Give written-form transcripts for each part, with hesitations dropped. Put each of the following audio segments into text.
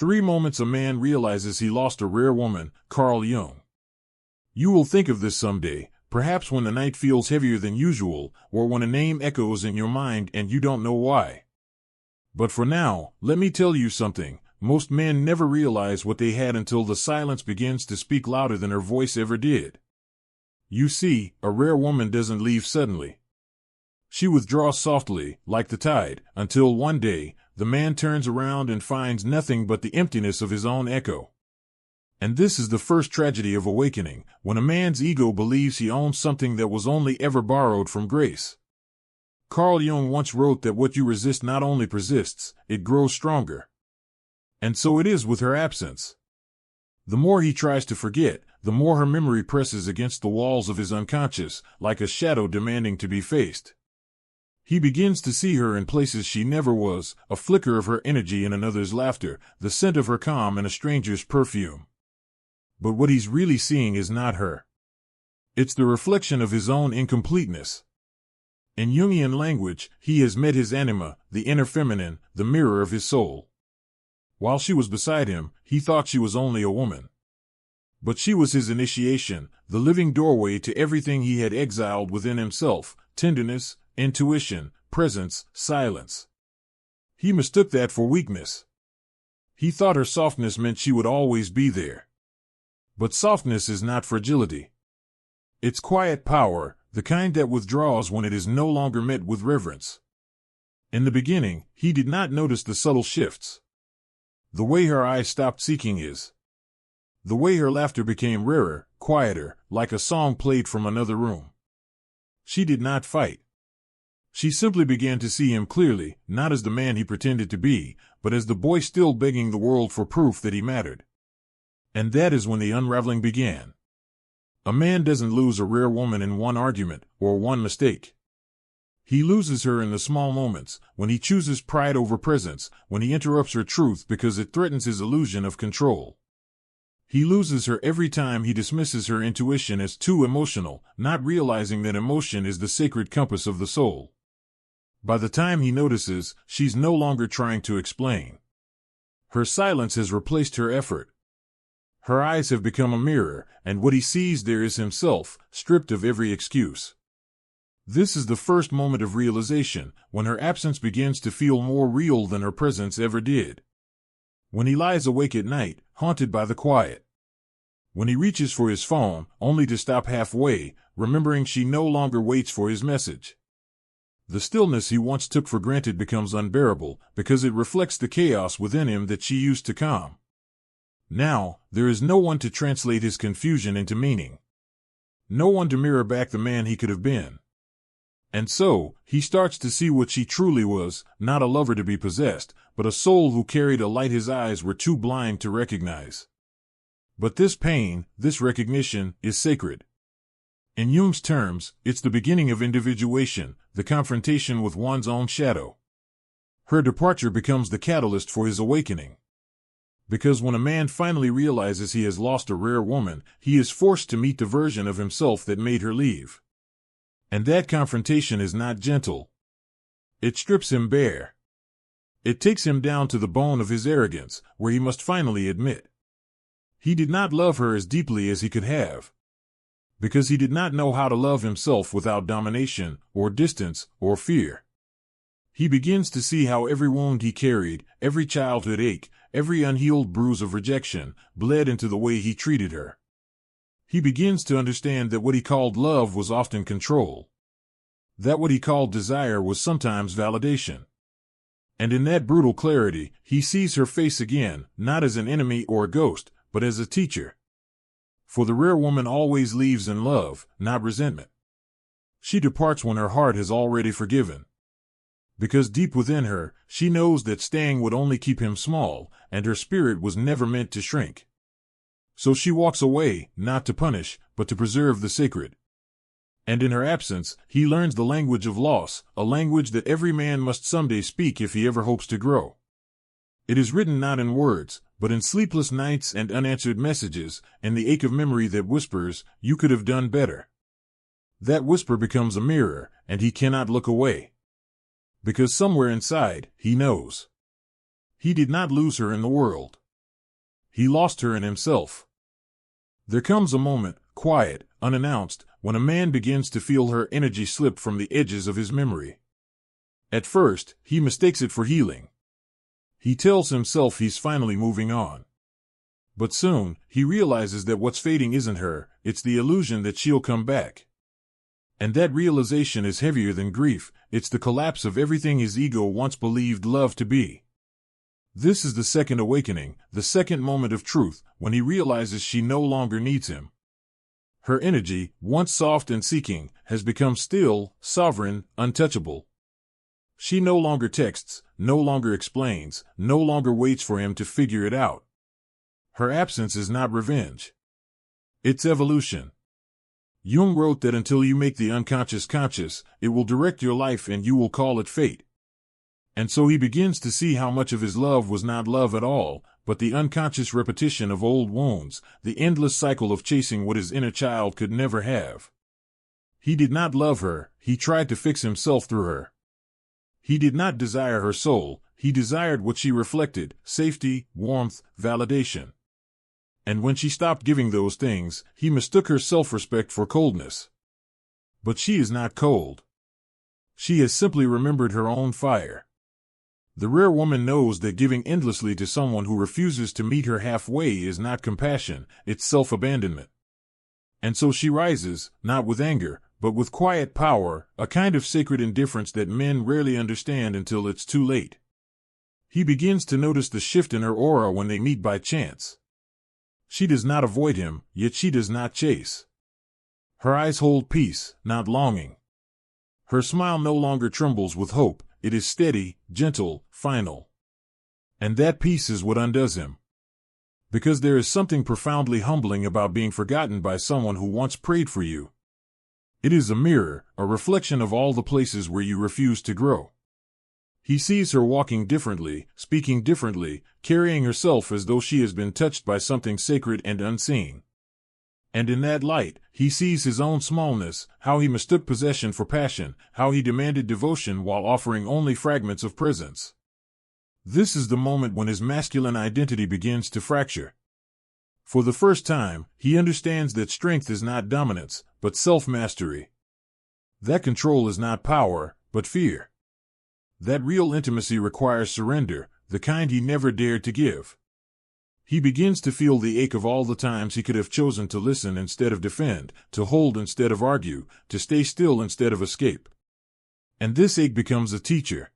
3 moments a man realizes he lost a rare woman, Carl Jung. You will think of this someday, perhaps when the night feels heavier than usual, or when a name echoes in your mind and you don't know why. But for now, let me tell you something. Most men never realize what they had until the silence begins to speak louder than her voice ever did. You see, a rare woman doesn't leave suddenly. She withdraws softly, like the tide, until one day, the man turns around and finds nothing but the emptiness of his own echo. And this is the first tragedy of awakening, when a man's ego believes he owns something that was only ever borrowed from grace. Carl Jung once wrote that what you resist not only persists, it grows stronger. And so it is with her absence. The more he tries to forget, the more her memory presses against the walls of his unconscious, like a shadow demanding to be faced. He begins to see her in places she never was, a flicker of her energy in another's laughter, the scent of her calm in a stranger's perfume. But what he's really seeing is not her. It's the reflection of his own incompleteness. In Jungian language, he has met his anima, the inner feminine, the mirror of his soul. While she was beside him, he thought she was only a woman. But she was his initiation, the living doorway to everything he had exiled within himself: tenderness, intuition, presence, silence. He mistook that for weakness. He thought her softness meant she would always be there. But softness is not fragility. It's quiet power, the kind that withdraws when it is no longer met with reverence. In the beginning, he did not notice the subtle shifts. The way her eyes stopped seeking his. The way her laughter became rarer, quieter, like a song played from another room. She did not fight. She simply began to see him clearly, not as the man he pretended to be, but as the boy still begging the world for proof that he mattered. And that is when the unraveling began. A man doesn't lose a rare woman in one argument, or one mistake. He loses her in the small moments, when he chooses pride over presence, when he interrupts her truth because it threatens his illusion of control. He loses her every time he dismisses her intuition as too emotional, not realizing that emotion is the sacred compass of the soul. By the time he notices, she's no longer trying to explain. Her silence has replaced her effort. Her eyes have become a mirror, and what he sees there is himself, stripped of every excuse. This is the first moment of realization, when her absence begins to feel more real than her presence ever did. When he lies awake at night, haunted by the quiet. When he reaches for his phone, only to stop halfway, remembering she no longer waits for his message. The stillness he once took for granted becomes unbearable, because it reflects the chaos within him that she used to calm. Now, there is no one to translate his confusion into meaning. No one to mirror back the man he could have been. And so, he starts to see what she truly was, not a lover to be possessed, but a soul who carried a light his eyes were too blind to recognize. But this pain, this recognition, is sacred. In Jung's terms, it's the beginning of individuation, the confrontation with one's own shadow. Her departure becomes the catalyst for his awakening. Because when a man finally realizes he has lost a rare woman, he is forced to meet the version of himself that made her leave. And that confrontation is not gentle. It strips him bare. It takes him down to the bone of his arrogance, where he must finally admit. He did not love her as deeply as he could have. Because he did not know how to love himself without domination, or distance, or fear. He begins to see how every wound he carried, every childhood ache, every unhealed bruise of rejection, bled into the way he treated her. He begins to understand that what he called love was often control. That what he called desire was sometimes validation. And in that brutal clarity, he sees her face again, not as an enemy or a ghost, but as a teacher. For the rare woman always leaves in love, not resentment. She departs when her heart has already forgiven. Because deep within her, she knows that staying would only keep him small, and her spirit was never meant to shrink. So she walks away, not to punish, but to preserve the sacred. And in her absence, he learns the language of loss, a language that every man must someday speak if he ever hopes to grow. It is written not in words, but in sleepless nights and unanswered messages, in the ache of memory that whispers, "You could have done better." That whisper becomes a mirror, and he cannot look away. Because somewhere inside, he knows. He did not lose her in the world. he lost her in himself. There comes a moment, quiet, unannounced, when a man begins to feel her energy slip from the edges of his memory. At first, he mistakes it for healing. He tells himself he's finally moving on. But soon, he realizes that what's fading isn't her, it's the illusion that she'll come back. And that realization is heavier than grief, it's the collapse of everything his ego once believed love to be. This is the second awakening, the second moment of truth, when he realizes she no longer needs him. Her energy, once soft and seeking, has become still, sovereign, untouchable. She no longer texts, no longer explains, no longer waits for him to figure it out. Her absence is not revenge. It's evolution. Jung wrote that until you make the unconscious conscious, it will direct your life and you will call it fate. And so he begins to see how much of his love was not love at all, but the unconscious repetition of old wounds, the endless cycle of chasing what his inner child could never have. He did not love her, he tried to fix himself through her. He did not desire her soul, he desired what she reflected, safety, warmth, validation. And when she stopped giving those things, he mistook her self-respect for coldness. But she is not cold. She has simply remembered her own fire. The rare woman knows that giving endlessly to someone who refuses to meet her halfway is not compassion, it's self-abandonment. And so she rises, not with anger, but with quiet power, a kind of sacred indifference that men rarely understand until it's too late. He begins to notice the shift in her aura when they meet by chance. She does not avoid him, yet she does not chase. Her eyes hold peace, not longing. Her smile no longer trembles with hope, it is steady, gentle, final. And that peace is what undoes him. Because there is something profoundly humbling about being forgotten by someone who once prayed for you. It is a mirror, a reflection of all the places where you refuse to grow. He sees her walking differently, speaking differently, carrying herself as though she has been touched by something sacred and unseen. And in that light, he sees his own smallness, how he mistook possession for passion, how he demanded devotion while offering only fragments of presence. This is the moment when his masculine identity begins to fracture. For the first time, he understands that strength is not dominance, but self-mastery. That control is not power, but fear. That real intimacy requires surrender, the kind he never dared to give. He begins to feel the ache of all the times he could have chosen to listen instead of defend, to hold instead of argue, to stay still instead of escape. And this ache becomes a teacher.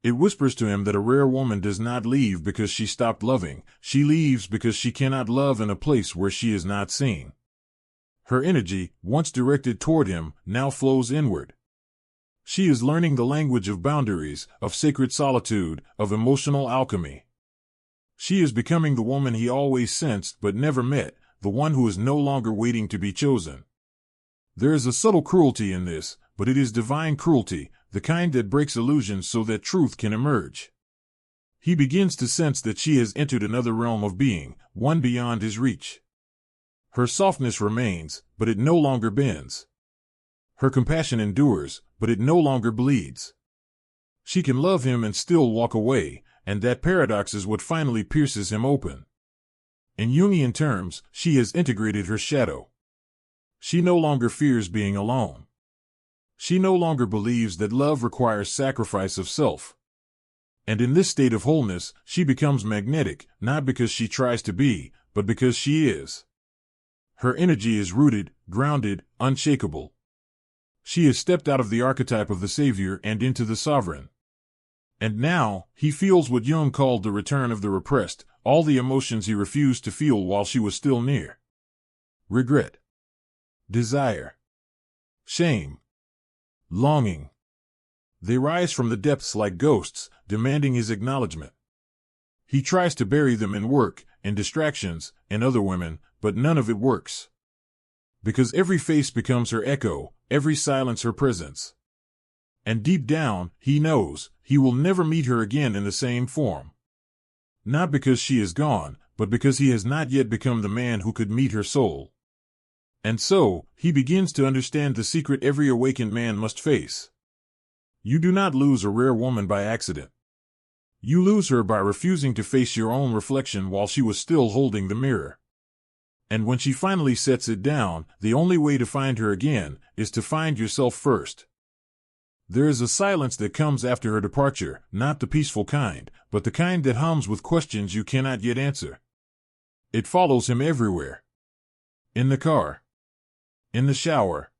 It whispers to him that a rare woman does not leave because she stopped loving, she leaves because she cannot love in a place where she is not seen. Her energy, once directed toward him, now flows inward. She is learning the language of boundaries, of sacred solitude, of emotional alchemy. She is becoming the woman he always sensed but never met, the one who is no longer waiting to be chosen. There is a subtle cruelty in this, but it is divine cruelty, the kind that breaks illusions so that truth can emerge. He begins to sense that she has entered another realm of being, one beyond his reach. Her softness remains, but it no longer bends. Her compassion endures, but it no longer bleeds. She can love him and still walk away, and that paradox is what finally pierces him open. In Jungian terms, she has integrated her shadow. She no longer fears being alone. She no longer believes that love requires sacrifice of self. And in this state of wholeness, she becomes magnetic, not because she tries to be, but because she is. Her energy is rooted, grounded, unshakable. She has stepped out of the archetype of the savior and into the sovereign. And now, he feels what Jung called the return of the repressed, all the emotions he refused to feel while she was still near. Regret. Desire. Shame. Longing. They rise from the depths like ghosts, demanding his acknowledgement. He tries to bury them in work, in distractions, in other women, but none of it works. Because every face becomes her echo, every silence her presence. And deep down, he knows, he will never meet her again in the same form. Not because she is gone, but because he has not yet become the man who could meet her soul. And so, he begins to understand the secret every awakened man must face. You do not lose a rare woman by accident. You lose her by refusing to face your own reflection while she was still holding the mirror. And when she finally sets it down, the only way to find her again is to find yourself first. There is a silence that comes after her departure, not the peaceful kind, but the kind that hums with questions you cannot yet answer. It follows him everywhere. In the car. In the shower.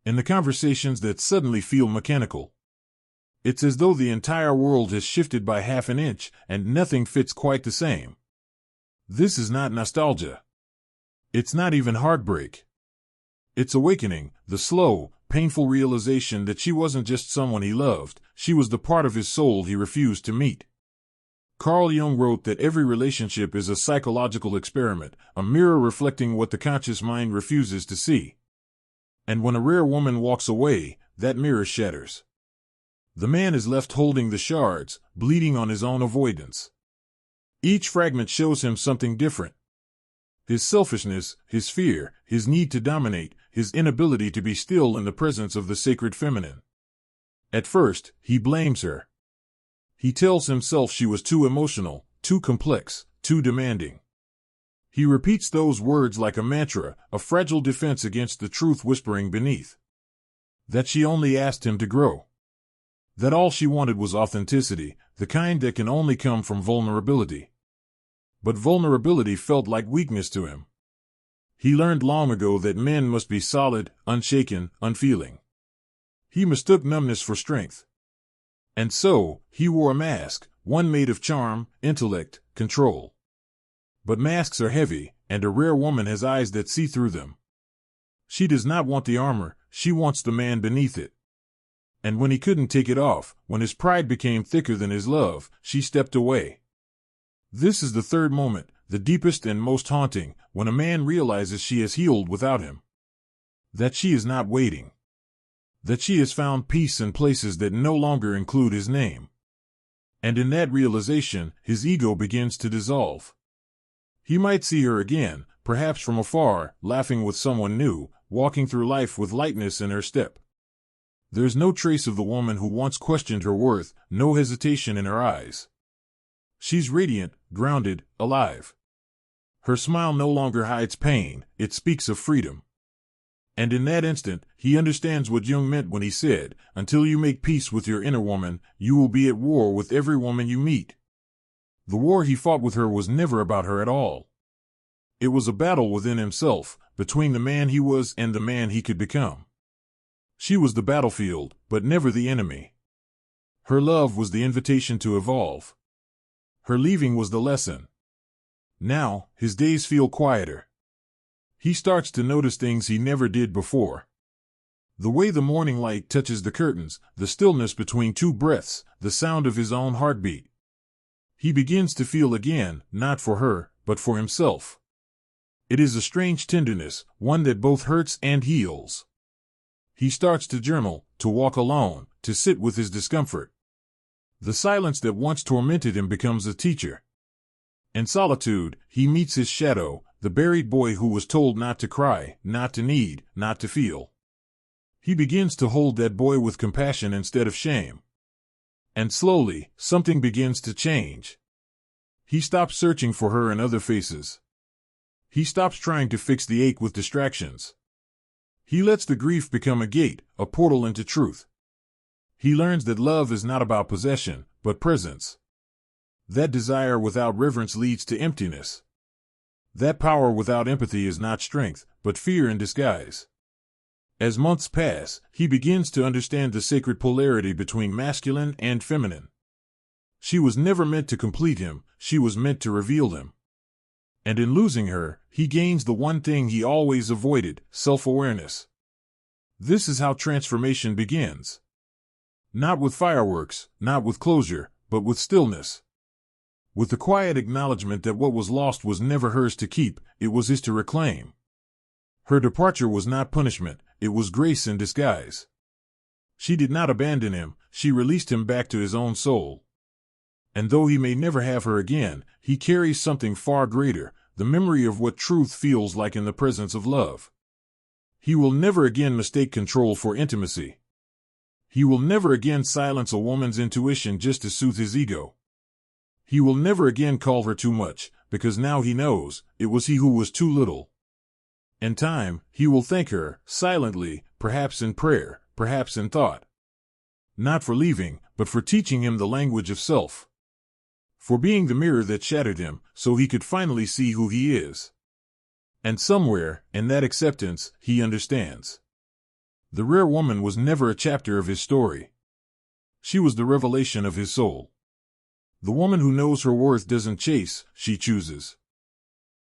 In the conversations that suddenly feel mechanical. It's as though the entire world has shifted by half an inch and nothing fits quite the same. This is not nostalgia. It's not even heartbreak. It's awakening, the slow, painful realization that she wasn't just someone he loved, she was the part of his soul he refused to meet. Carl Jung wrote that every relationship is a psychological experiment, a mirror reflecting what the conscious mind refuses to see. And when a rare woman walks away, that mirror shatters. The man is left holding the shards, bleeding on his own avoidance. Each fragment shows him something different. His selfishness, his fear, his need to dominate, his inability to be still in the presence of the sacred feminine. At first, he blames her. He tells himself she was too emotional, too complex, too demanding. He repeats those words like a mantra, a fragile defense against the truth whispering beneath. That she only asked him to grow. That all she wanted was authenticity, the kind that can only come from vulnerability. But vulnerability felt like weakness to him. He learned long ago that men must be solid, unshaken, unfeeling. He mistook numbness for strength. And so, he wore a mask, one made of charm, intellect, control. But masks are heavy, and a rare woman has eyes that see through them. She does not want the armor, she wants the man beneath it. And when he couldn't take it off, when his pride became thicker than his love, she stepped away. This is the third moment, the deepest and most haunting, when a man realizes she has healed without him. That she is not waiting. That she has found peace in places that no longer include his name. And in that realization, his ego begins to dissolve. He might see her again, perhaps from afar, laughing with someone new, walking through life with lightness in her step. There's no trace of the woman who once questioned her worth, no hesitation in her eyes. She's radiant, grounded, alive. Her smile no longer hides pain, it speaks of freedom. And in that instant, he understands what Jung meant when he said, "Until you make peace with your inner woman, you will be at war with every woman you meet." The war he fought with her was never about her at all. It was a battle within himself, between the man he was and the man he could become. She was the battlefield, but never the enemy. Her love was the invitation to evolve. Her leaving was the lesson. Now, his days feel quieter. He starts to notice things he never did before. The way the morning light touches the curtains, the stillness between two breaths, the sound of his own heartbeat. He begins to feel again, not for her, but for himself. It is a strange tenderness, one that both hurts and heals. He starts to journal, to walk alone, to sit with his discomfort. The silence that once tormented him becomes a teacher. In solitude, he meets his shadow, the buried boy who was told not to cry, not to need, not to feel. He begins to hold that boy with compassion instead of shame. And slowly, something begins to change. He stops searching for her in other faces. He stops trying to fix the ache with distractions. He lets the grief become a gate, a portal into truth. He learns that love is not about possession, but presence. That desire without reverence leads to emptiness. That power without empathy is not strength, but fear in disguise. As months pass, he begins to understand the sacred polarity between masculine and feminine. She was never meant to complete him, she was meant to reveal him. And in losing her, he gains the one thing he always avoided, self-awareness. This is how transformation begins. Not with fireworks, not with closure, but with stillness. With the quiet acknowledgement that what was lost was never hers to keep, it was his to reclaim. Her departure was not punishment, it was grace in disguise. She did not abandon him, she released him back to his own soul. And though he may never have her again, he carries something far greater, the memory of what truth feels like in the presence of love. He will never again mistake control for intimacy. He will never again silence a woman's intuition just to soothe his ego. He will never again call her too much, because now he knows it was he who was too little. In time, he will thank her, silently, perhaps in prayer, perhaps in thought. Not for leaving, but for teaching him the language of self. For being the mirror that shattered him, so he could finally see who he is. And somewhere, in that acceptance, he understands. The rare woman was never a chapter of his story. She was the revelation of his soul. The woman who knows her worth doesn't chase, she chooses.